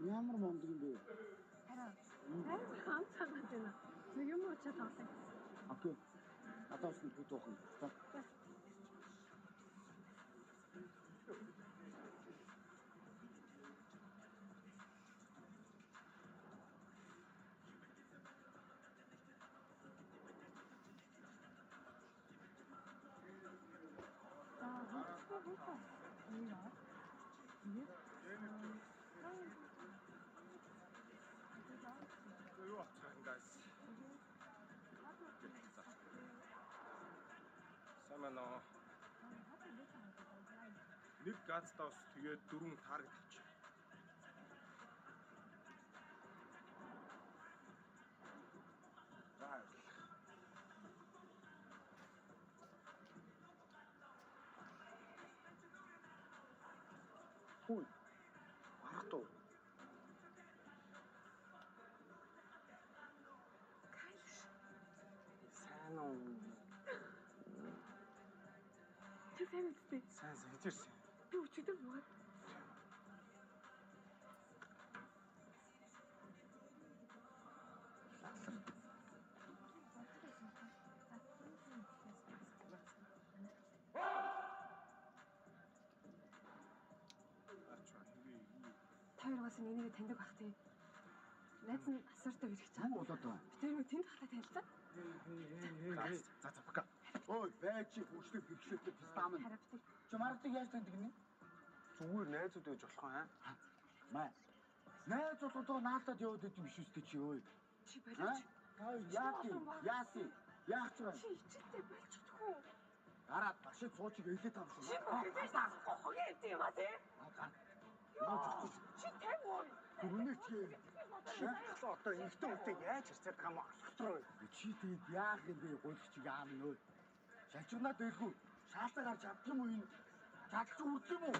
Ямар мондөг юм бэ? Хараа. Хаан цагаад байна. Нэг юм уу чад тоглох. Окей. Атаас нь бүтээхэн. Юу ачаан guys. Самано. Нэг газтаа ус тэгээд 4 таргет авчих. Хүй. Аргатуу. Сайн уу? Чи сайн үстэй. Сайн хичээрсэн. Би өчигдөр бод. Тойргоос нэнийг таньдаг бах тий. Найз нь асууртай ирэх чам. Юу болоод байна? Би тэр тэнд хатаа танилцсан. За бака. Ой, байж хүчлэг бэрхшээлтэй пистам. Харапдаг. Чи маргадаг яаж таньдаг нэ? Зүгээр найзууд байж болох аа. Маа. Найзуудаа наалтад яваад идэв биш үстэй чи ơi. Чи болооч. Яаси. Яах вэ? Чи ичтэй болчихдгүй. Гараад башид суучиг ээлээ тавшин. Чи бүгдээс хогийн хэвтэй юм а тий? Чи тань уу? Гүнээ чи. Одоо ихтэй үнтэй яаж хэрцээд байгаа юм асуутраа. Чи тэгээд яах юм бэ гуйлгчиг аам нь ơi. Шалчирнаад байлгүй. Шаалтаа гарч авчих юм уу энэ? Чадчих үрд юм уу?